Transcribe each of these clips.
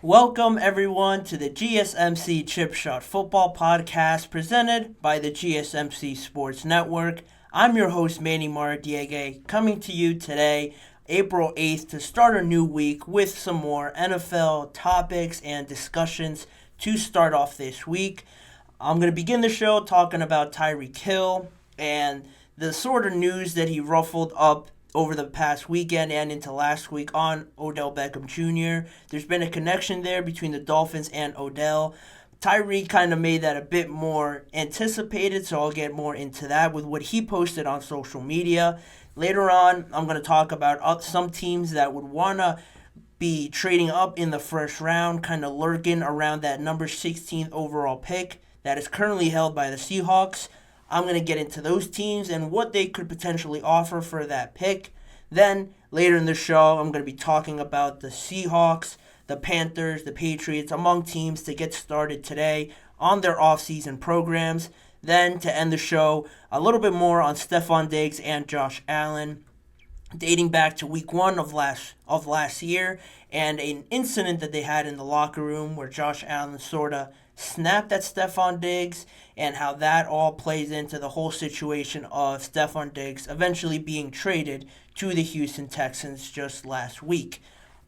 Welcome, everyone, to the GSMC Chip Shot Football Podcast presented by the GSMC Sports Network. I'm your host, Manny Maradiege, coming to you today, April 8th, to start a new week with some more NFL topics and discussions to start off this week. I'm going to begin the show talking about Tyreek Hill and the sort of news that he ruffled up over the past weekend and into last week on Odell Beckham Jr. There's been a connection there between the Dolphins and Odell. Tyreek kind of made that a bit more anticipated, so I'll get more into that with what he posted on social media. Later on, I'm going to talk about some teams that would want to be trading up in the first round, kind of lurking around that number 16th overall pick that is currently held by the Seahawks. I'm going to get into those teams and what they could potentially offer for that pick. Then, later in the show, I'm going to be talking about the Seahawks, the Panthers, the Patriots, among teams to get started today on their offseason programs. Then, to end the show, a little bit more on Stefon Diggs and Josh Allen, dating back to week one of last year, and an incident that they had in the locker room where Josh Allen sort of snapped at Stefon Diggs, and how that all plays into the whole situation of Stefon Diggs eventually being traded to the Houston Texans just last week.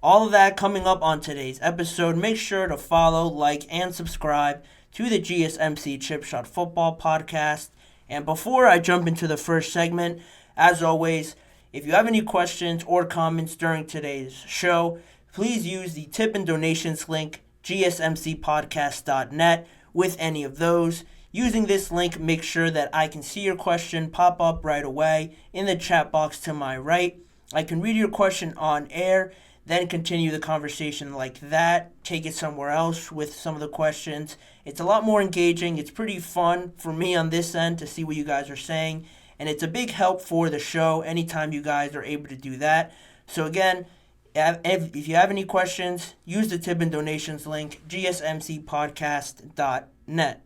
All of that coming up on today's episode. Make sure to follow, like, and subscribe to the GSMC Chip Shot Football Podcast. And before I jump into the first segment, as always, if you have any questions or comments during today's show, please use the tip and donations link, gsmcspodcast.net, with any of those. Using this link, make sure that I can see your question pop up right away in the chat box to my right. I can read your question on air, then continue the conversation like that, take it somewhere else with some of the questions. It's a lot more engaging. It's pretty fun for me on this end to see what you guys are saying, and it's a big help for the show anytime you guys are able to do that. So again, if you have any questions, use the tip and donations link, gsmcspodcast.net.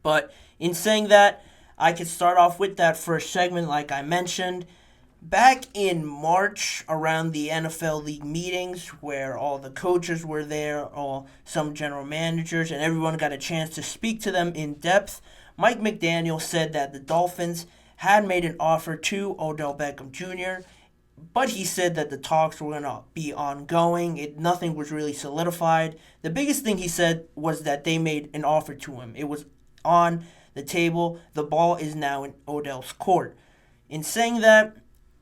But in saying that, I could start off with that first segment like I mentioned. Back in March, around the NFL league meetings where all the coaches were there, some general managers, and everyone got a chance to speak to them in depth, Mike McDaniel said that the Dolphins had made an offer to Odell Beckham Jr., but he said that the talks were going to be ongoing. Nothing was really solidified. The biggest thing he said was that they made an offer to him. It was on the table. The ball is now in Odell's court. In saying that,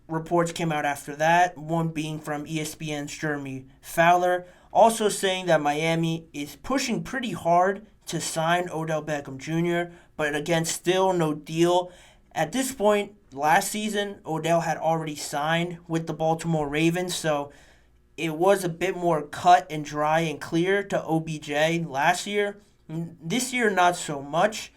reports came out after that, one being from ESPN's Jeremy Fowler, also saying that Miami is pushing pretty hard to sign Odell Beckham Jr., but again, still no deal. At this point, last season, Odell had already signed with the Baltimore Ravens, so it was a bit more cut and dry and clear to OBJ last year. This year, not so much.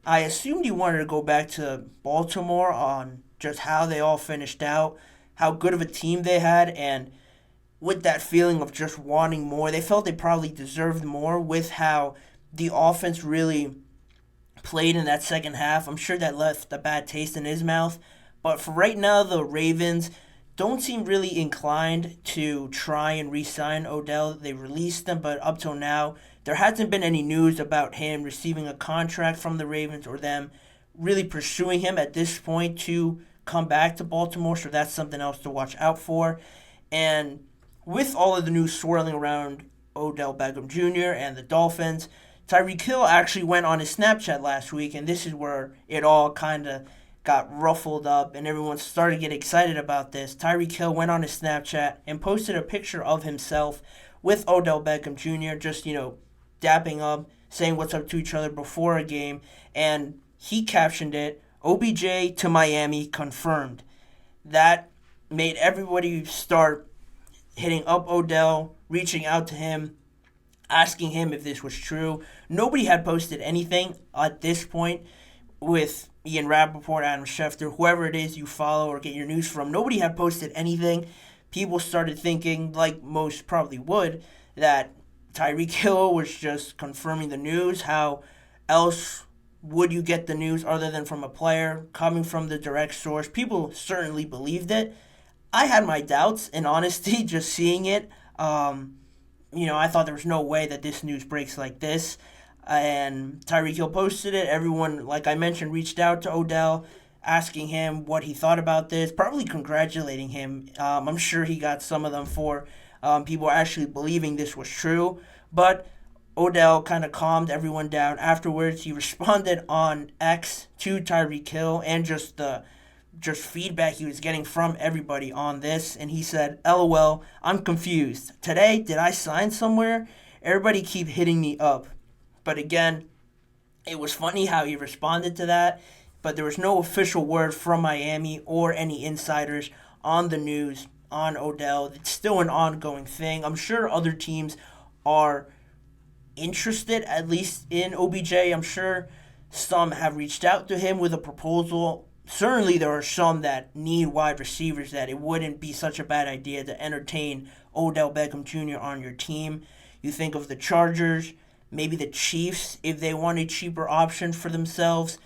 I assumed he wanted to go back to Baltimore on just how they all finished out, how good of a team they had, and with that feeling of just wanting more. They felt they probably deserved more with how the offense really played in that second half. I'm sure that left a bad taste in his mouth. But for right now, the Ravens don't seem really inclined to try and re-sign Odell. They released him, but up till now, there hasn't been any news about him receiving a contract from the Ravens or them really pursuing him at this point to come back to Baltimore. So that's something else to watch out for. And with all of the news swirling around Odell Beckham Jr. and the Dolphins, Tyreek Hill actually went on his Snapchat last week, and this is where it all kind of got ruffled up and everyone started to get excited about this. Tyreek Hill went on his Snapchat and posted a picture of himself with Odell Beckham Jr., just, dapping up, saying what's up to each other before a game, and he captioned it, "OBJ to Miami confirmed." That made everybody start hitting up Odell, reaching out to him, asking him if this was true. Nobody had posted anything at this point with Ian Rappaport, Adam Schefter, whoever it is you follow or get your news from. Nobody had posted anything. People started thinking, like most probably would, that Tyreek Hill was just confirming the news. How else would you get the news other than from a player coming from the direct source? People certainly believed it. I had my doubts, in honesty, just seeing it. I thought there was no way that this news breaks like this. And Tyreek Hill posted it. Everyone, like I mentioned, reached out to Odell, asking him what he thought about this, probably congratulating him. I'm sure he got some of them for people actually believing this was true. But Odell kind of calmed everyone down afterwards. He responded on X to Tyreek Hill and just feedback he was getting from everybody on this, and he said, "LOL, I'm confused. Today, did I sign somewhere? Everybody keep hitting me up." But again, it was funny how he responded to that, but there was no official word from Miami or any insiders on the news on Odell. It's still an ongoing thing. I'm sure other teams are interested, at least in OBJ. I'm sure some have reached out to him with a proposal. Certainly, there are some that need wide receivers that it wouldn't be such a bad idea to entertain Odell Beckham Jr. on your team. You think of the Chargers, maybe the Chiefs if they want a cheaper option for themselves.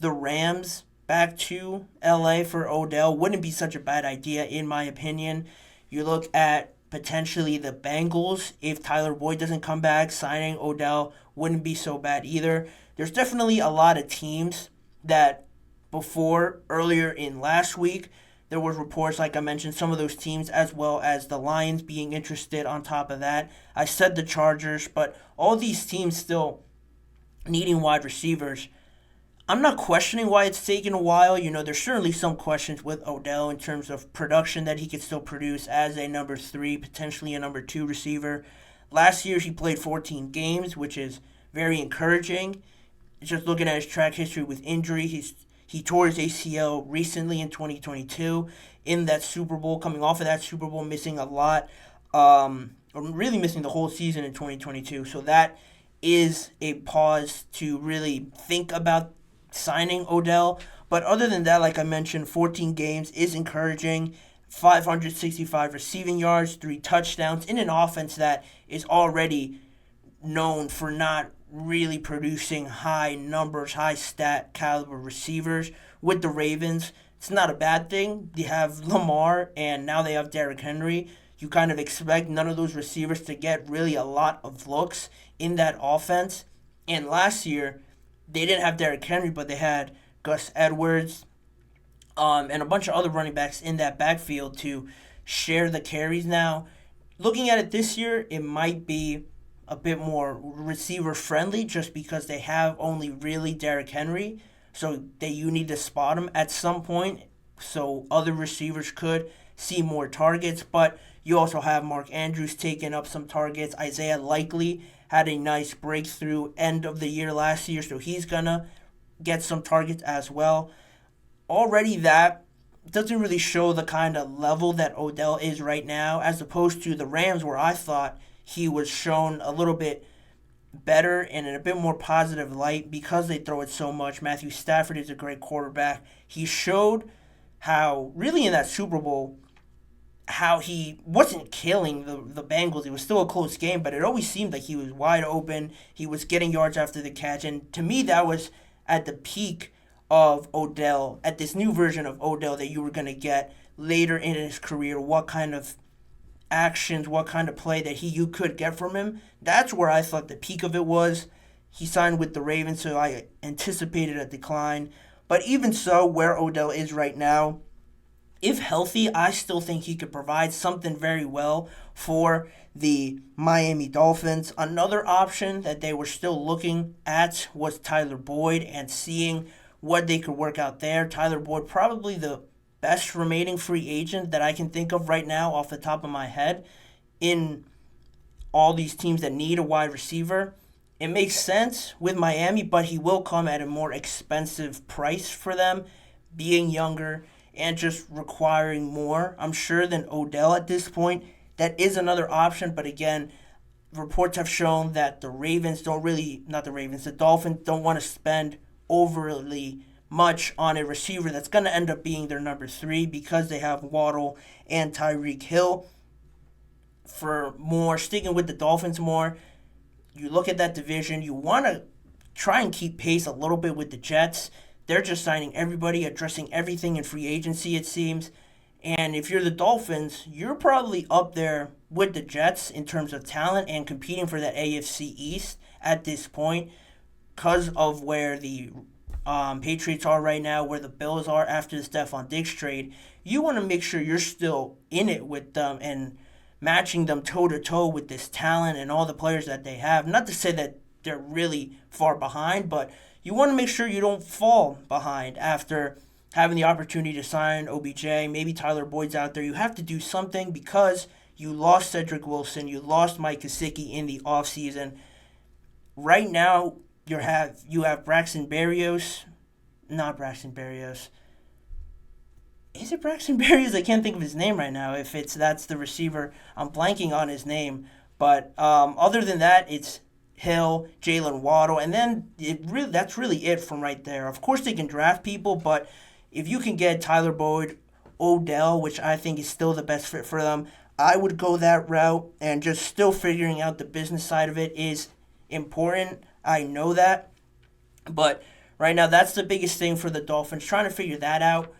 The Rams back to LA for Odell wouldn't be such a bad idea, in my opinion. You look at potentially the Bengals. If Tyler Boyd doesn't come back, signing Odell wouldn't be so bad either. There's definitely a lot of teams that earlier in last week, there was reports, like I mentioned, some of those teams, as well as the Lions being interested on top of that. I said the Chargers, but all these teams still needing wide receivers. I'm not questioning why it's taken a while. There's certainly some questions with Odell in terms of production that he could still produce as a number 3, potentially a number 2 receiver. Last year, he played 14 games, which is very encouraging. Just looking at his track history with injury, he tore his ACL recently in 2022 in that Super Bowl, coming off of that Super Bowl, missing a lot, or really missing the whole season in 2022. So that is a pause to really think about signing Odell. But other than that, like I mentioned, 14 games is encouraging. 565 receiving yards, 3 touchdowns in an offense that is already known for not really producing high numbers, high stat caliber receivers with the Ravens. It's not a bad thing. They have Lamar and now they have Derrick Henry. You kind of expect none of those receivers to get really a lot of looks in that offense. And last year, they didn't have Derrick Henry, but they had Gus Edwards and a bunch of other running backs in that backfield to share the carries. Now, looking at it this year, it might be a bit more receiver friendly just because they have only really Derrick Henry. So you need to spot him at some point so other receivers could see more targets. But you also have Mark Andrews taking up some targets. Isaiah Likely had a nice breakthrough end of the year last year, so he's going to get some targets as well. Already that doesn't really show the kind of level that Odell is right now, as opposed to the Rams, where I thought he was shown a little bit better and in a bit more positive light because they throw it so much. Matthew Stafford is a great quarterback. He showed how, really in that Super Bowl, how he wasn't killing the Bengals. It was still a close game, but it always seemed like he was wide open. He was getting yards after the catch, and to me that was at the peak of Odell, at this new version of Odell that you were going to get later in his career. What kind of actions, what kind of play that you could get from him. That's where I thought the peak of it was. He signed with the Ravens, so I anticipated a decline. But even so, where Odell is right now, if healthy, I still think he could provide something very well for the Miami Dolphins. Another option that they were still looking at was Tyler Boyd and seeing what they could work out there. Tyler Boyd, probably the best remaining free agent that I can think of right now off the top of my head in all these teams that need a wide receiver. It makes sense with Miami, but he will come at a more expensive price for them, being younger and just requiring more, I'm sure, than Odell at this point. That is another option, but again, reports have shown that the Dolphins don't want to spend overly much on a receiver that's going to end up being their number 3 because they have Waddle and Tyreek Hill. For more, sticking with the Dolphins more, you look at that division, you want to try and keep pace a little bit with the Jets. They're just signing everybody, addressing everything in free agency, it seems. And if you're the Dolphins, you're probably up there with the Jets in terms of talent and competing for that AFC East at this point because of where the Patriots are right now, where the Bills are after the Stephon Diggs trade. You want to make sure you're still in it with them and matching them toe-to-toe with this talent and all the players that they have. Not to say that they're really far behind, but you want to make sure you don't fall behind after having the opportunity to sign OBJ. Maybe Tyler Boyd's out there. You have to do something because you lost Cedric Wilson. You lost Mike Gesicki in the offseason. Right now, you have Braxton Berrios. Not Braxton Berrios. Is it Braxton Berrios? I can't think of his name right now. That's the receiver, I'm blanking on his name. But other than that, it's Hill, Jalen Waddle, and then that's really it from right there. Of course, they can draft people, but if you can get Tyler Boyd, Odell, which I think is still the best fit for them, I would go that route. And just still figuring out the business side of it is important. I know that, but right now that's the biggest thing for the Dolphins, trying to figure that out.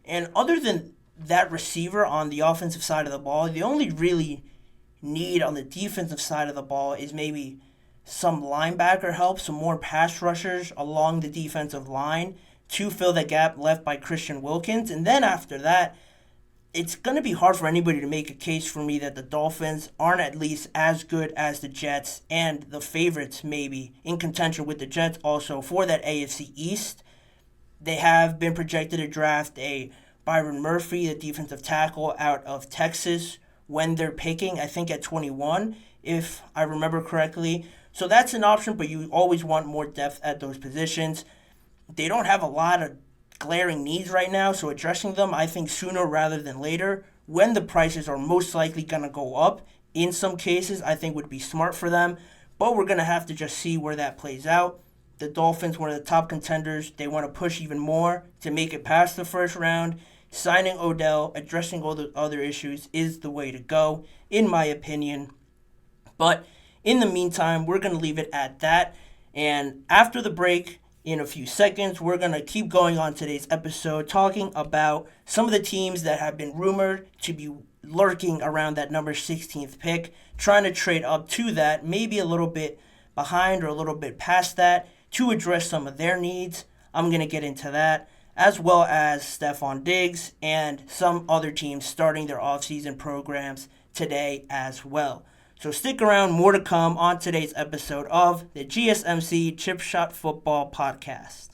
And other than that receiver on the offensive side of the ball, the only really need on the defensive side of the ball is maybe some linebacker help, some more pass rushers along the defensive line to fill the gap left by Christian Wilkins. And then after that, it's going to be hard for anybody to make a case for me that the Dolphins aren't at least as good as the Jets and the favorites maybe in contention with the Jets also for that AFC East. They have been projected to draft a Byron Murphy, the defensive tackle out of Texas, when they're picking, I think at 21, if I remember correctly. So that's an option, but you always want more depth at those positions. They don't have a lot of glaring needs right now, so addressing them, I think, sooner rather than later, when the prices are most likely going to go up, in some cases, I think would be smart for them. But we're going to have to just see where that plays out. The Dolphins, one of the top contenders, they want to push even more to make it past the first round. Signing Odell, addressing all the other issues is the way to go, in my opinion. But in the meantime, we're going to leave it at that. And after the break, in a few seconds, we're going to keep going on today's episode, talking about some of the teams that have been rumored to be lurking around that number 16th pick, trying to trade up to that, maybe a little bit behind or a little bit past that, to address some of their needs. I'm going to get into that, as well as Stephon Diggs and some other teams starting their offseason programs today as well. So stick around, more to come on today's episode of the GSMC Chip Shot Football Podcast.